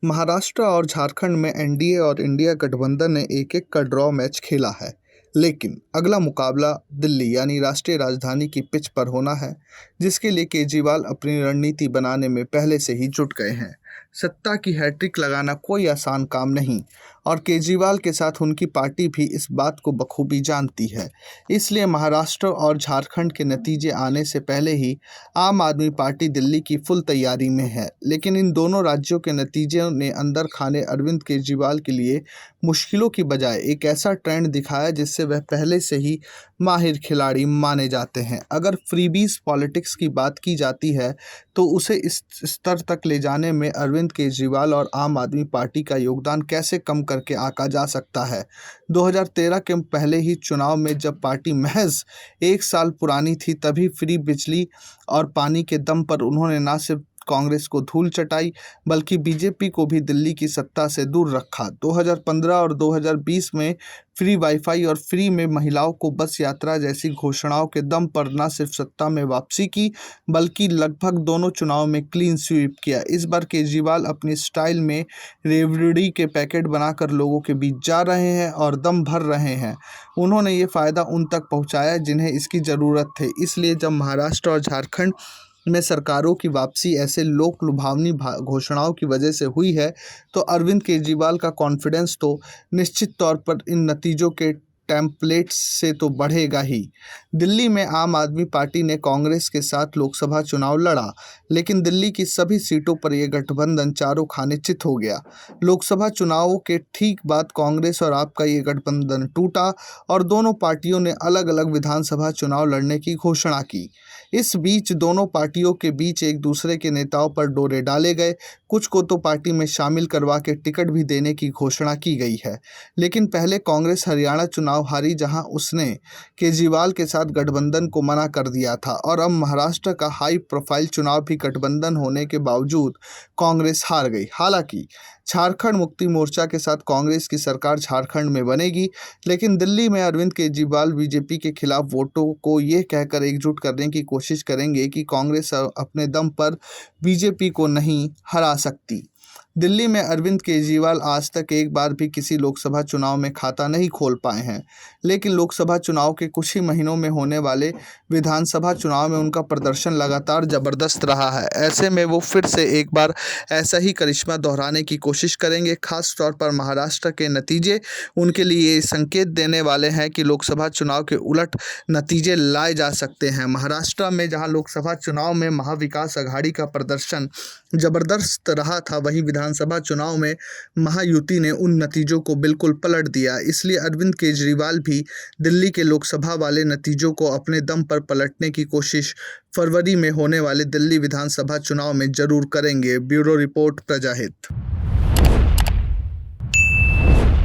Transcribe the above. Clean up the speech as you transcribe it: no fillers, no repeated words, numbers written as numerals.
महाराष्ट्र और झारखंड में एनडीए और इंडिया गठबंधन ने एक-एक का ड्रॉ मैच खेला है, लेकिन अगला मुकाबला दिल्ली यानी राष्ट्रीय राजधानी की पिच पर होना है, जिसके लिए केजरीवाल अपनी रणनीति बनाने में पहले से ही जुट गए हैं। सत्ता की हैट्रिक लगाना कोई आसान काम नहीं और केजरीवाल के साथ उनकी पार्टी भी इस बात को बखूबी जानती है। इसलिए महाराष्ट्र और झारखंड के नतीजे आने से पहले ही आम आदमी पार्टी दिल्ली की फुल तैयारी में है। लेकिन इन दोनों राज्यों के नतीजों ने अंदर खाने अरविंद केजरीवाल के लिए मुश्किलों की बजाय एक ऐसा ट्रेंड दिखाया जिससे वह पहले से ही माहिर खिलाड़ी माने जाते हैं। अगर फ्रीबीज पॉलिटिक्स की बात की जाती है तो उसे इस स्तर तक ले जाने में अरविंद केजरीवाल और आम आदमी पार्टी का योगदान कैसे कम करके आंका जा सकता है। 2013 के पहले ही चुनाव में जब पार्टी महज 1 साल पुरानी थी, तभी फ्री बिजली और पानी के दम पर उन्होंने न सिर्फ कांग्रेस को धूल चटाई बल्कि बीजेपी को भी दिल्ली की सत्ता से दूर रखा। 2015 और 2020 में फ्री वाईफाई और फ्री में महिलाओं को बस यात्रा जैसी घोषणाओं के दम पर न सिर्फ सत्ता में वापसी की बल्कि लगभग दोनों चुनाव में क्लीन स्वीप किया। इस बार केजरीवाल अपनी स्टाइल में रेवड़ी के पैकेट बनाकर लोगों के बीच जा रहे हैं और दम भर रहे हैं। उन्होंने ये फ़ायदा उन तक पहुंचाया जिन्हें इसकी ज़रूरत थी। इसलिए जब महाराष्ट्र और झारखंड में सरकारों की वापसी ऐसे लोक लुभावनी घोषणाओं की वजह से हुई है, तो अरविंद केजरीवाल का कॉन्फिडेंस तो निश्चित तौर पर इन नतीजों के टेम्पलेट्स से तो बढ़ेगा ही। दिल्ली में आम आदमी पार्टी ने कांग्रेस के साथ लोकसभा चुनाव लड़ा, लेकिन दिल्ली की सभी सीटों पर यह गठबंधन चारों खाने चित हो गया। लोकसभा चुनावों के ठीक बाद कांग्रेस और आप का ये गठबंधन टूटा और दोनों पार्टियों ने अलग अलग विधानसभा चुनाव लड़ने की घोषणा की। इस बीच दोनों पार्टियों के बीच एक दूसरे के नेताओं पर डोरे डाले गए, कुछ को तो पार्टी में शामिल करवा के टिकट भी देने की घोषणा की गई है। लेकिन पहले कांग्रेस हरियाणा चुनाव हारी, जहां उसने केजरीवाल के साथ गठबंधन को मना कर दिया था, और अब महाराष्ट्र का हाई प्रोफाइल चुनाव भी गठबंधन होने के बावजूद कांग्रेस हार गई। हालांकि झारखंड मुक्ति मोर्चा के साथ कांग्रेस की सरकार झारखंड में बनेगी, लेकिन दिल्ली में अरविंद केजरीवाल बीजेपी के खिलाफ वोटों को ये कहकर एकजुट करने की कोशिश करेंगे कि कांग्रेस अपने दम पर बीजेपी को नहीं हरा सकती। दिल्ली में अरविंद केजरीवाल आज तक एक बार भी किसी लोकसभा चुनाव में खाता नहीं खोल पाए हैं, लेकिन लोकसभा चुनाव के कुछ ही महीनों में होने वाले विधानसभा चुनाव में उनका प्रदर्शन लगातार ज़बरदस्त रहा है। ऐसे में वो फिर से एक बार ऐसा ही करिश्मा दोहराने की कोशिश करेंगे। खास तौर पर महाराष्ट्र के नतीजे उनके लिए ये संकेत देने वाले हैं कि लोकसभा चुनाव के उलट नतीजे लाए जा सकते हैं। महाराष्ट्र में जहां लोकसभा चुनाव में महाविकास आघाड़ी का प्रदर्शन ज़बरदस्त रहा था, वहीं विधानसभा चुनाव में महायुति ने उन नतीजों को बिल्कुल पलट दिया। इसलिए अरविंद केजरीवाल भी दिल्ली के लोकसभा वाले नतीजों को अपने दम पर पलटने की कोशिश फरवरी में होने वाले दिल्ली विधानसभा चुनाव में जरूर करेंगे। Bureau report, प्रजाहित।